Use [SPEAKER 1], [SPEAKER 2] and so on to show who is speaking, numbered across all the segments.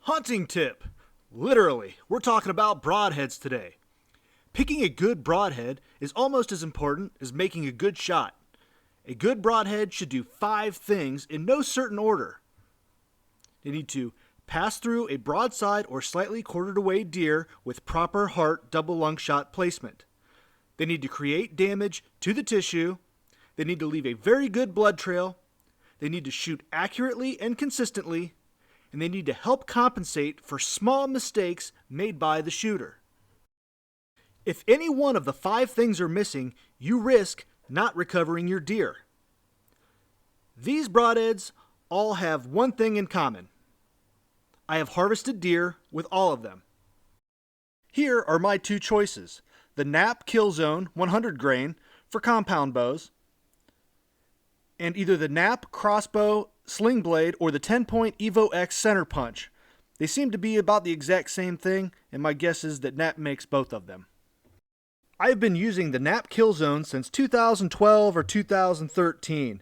[SPEAKER 1] Hunting tip. Literally, we're talking about broadheads today. Picking a good broadhead is almost as important as making a good shot. A good broadhead should do 5 things in no certain order. They need to pass through a broadside or slightly quartered away deer with proper heart double lung shot placement. They need to create damage to the tissue. They need to leave a very good blood trail. They need to shoot accurately and consistently. And they need to help compensate for small mistakes made by the shooter. If any one of the 5 things are missing, you risk not recovering your deer. These broadheads all have one thing in common. I have harvested deer with all of them. Here are my 2 choices: the Knapp Killzone 100 grain for compound bows, and either the Knapp crossbow Slingblade or the Tenpoint Evo X centerpunch. They seem to be about the exact same thing, and my guess is that Knapp makes both of them. I have been using the Knapp Killzone since 2012 or 2013.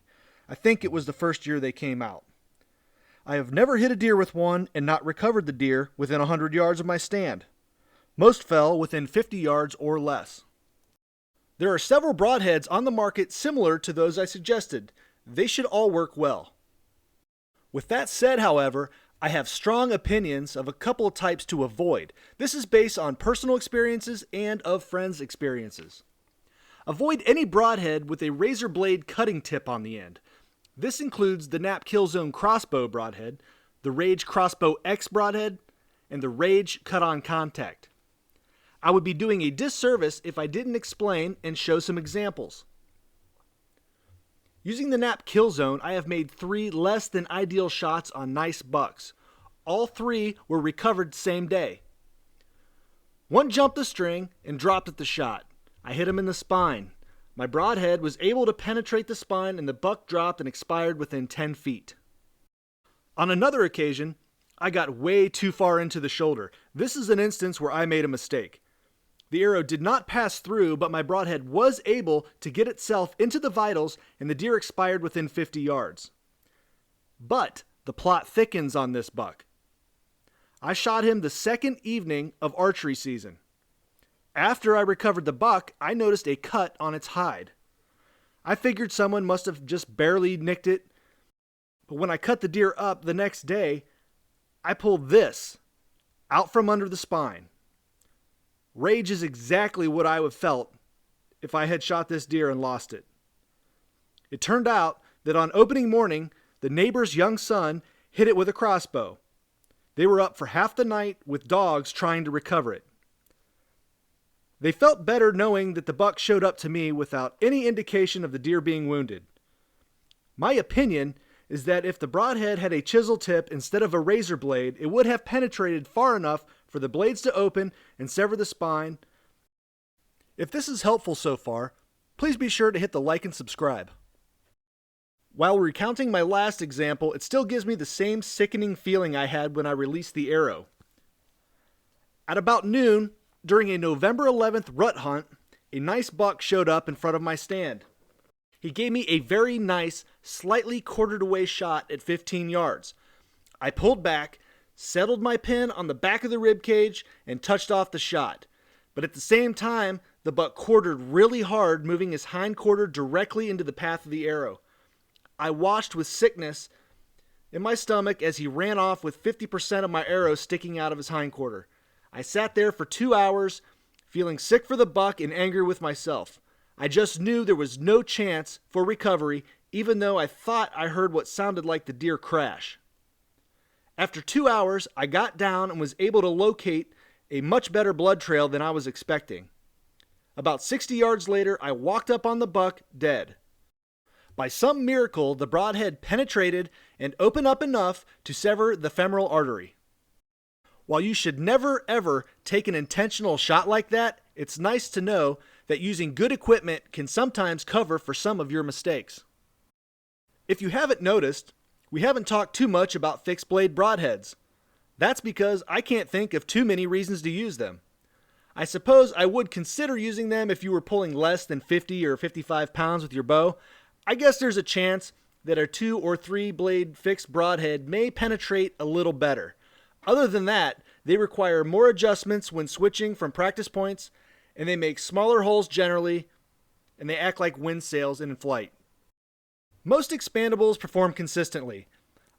[SPEAKER 1] I think it was the first year they came out. I have never hit a deer with one and not recovered the deer within 100 yards of my stand. Most fell within 50 yards or less. There are several broadheads on the market similar to those I suggested. They should all work well. With that said, however, I have strong opinions of a couple of types to avoid. This is based on personal experiences and of friends' experiences. Avoid any broadhead with a razor blade cutting tip on the end. This includes the Knapp Killzone crossbow broadhead, the Rage Crossbow X broadhead, and the Rage cut-on contact. I would be doing a disservice if I didn't explain and show some examples. Using the Knapp Killzone, I have made 3 less than ideal shots on nice bucks. All 3 were recovered same day. One jumped the string and dropped at the shot. I hit him in the spine. My broadhead was able to penetrate the spine and the buck dropped and expired within 10 feet. On another occasion, I got way too far into the shoulder. This is an instance where I made a mistake. The arrow did not pass through, but my broadhead was able to get itself into the vitals and the deer expired within 50 yards. But the plot thickens on this buck. I shot him the second evening of archery season. After I recovered the buck, I noticed a cut on its hide. I figured someone must have just barely nicked it, but when I cut the deer up the next day, I pulled this out from under the spine. Rage is exactly what I would have felt if I had shot this deer and lost it. It turned out that on opening morning, the neighbor's young son hit it with a crossbow. They were up for half the night with dogs trying to recover it. They felt better knowing that the buck showed up to me without any indication of the deer being wounded. My opinion is that if the broadhead had a chisel tip instead of a razor blade, it would have penetrated far enough for the blades to open and sever the spine. If this is helpful so far, please be sure to hit the like and subscribe. While recounting my last example, it still gives me the same sickening feeling I had when I released the arrow. At about noon, during a November 11th rut hunt, a nice buck showed up in front of my stand. He gave me a very nice, slightly quartered away shot at 15 yards. I pulled back, settled my pin on the back of the rib cage, and touched off the shot. But at the same time, the buck quartered really hard, moving his hind quarter directly into the path of the arrow. I watched with sickness in my stomach as he ran off with 50% of my arrow sticking out of his hind quarter. I sat there for 2 hours, feeling sick for the buck and angry with myself. I just knew there was no chance for recovery, even though I thought I heard what sounded like the deer crash. After 2 hours, I got down and was able to locate a much better blood trail than I was expecting. About 60 yards later, I walked up on the buck, dead. By some miracle, the broadhead penetrated and opened up enough to sever the femoral artery. While you should never ever take an intentional shot like that, it's nice to know that using good equipment can sometimes cover for some of your mistakes. If you haven't noticed, we haven't talked too much about fixed blade broadheads. That's because I can't think of too many reasons to use them. I suppose I would consider using them if you were pulling less than 50 or 55 pounds with your bow. I guess there's a chance that a 2 or 3 blade fixed broadhead may penetrate a little better. Other than that, they require more adjustments when switching from practice points, and they make smaller holes generally, and they act like wind sails in flight. Most expandables perform consistently.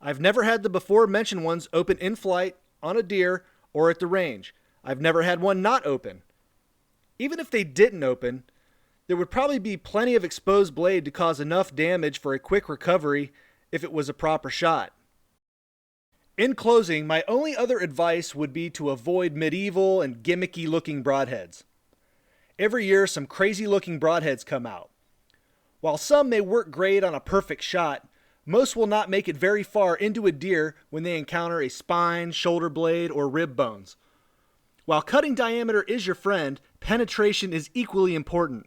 [SPEAKER 1] I've never had the before mentioned ones open in flight, on a deer, or at the range. I've never had one not open. Even if they didn't open, there would probably be plenty of exposed blade to cause enough damage for a quick recovery if it was a proper shot. In closing, my only other advice would be to avoid medieval and gimmicky looking broadheads. Every year some crazy looking broadheads come out. While some may work great on a perfect shot, most will not make it very far into a deer when they encounter a spine, shoulder blade, or rib bones. While cutting diameter is your friend, penetration is equally important.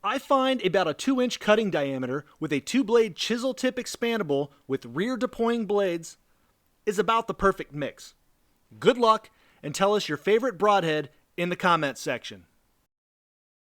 [SPEAKER 1] I find about a 2-inch cutting diameter with a 2-blade chisel tip expandable with rear deploying blades is about the perfect mix. Good luck, and tell us your favorite broadhead in the comments section.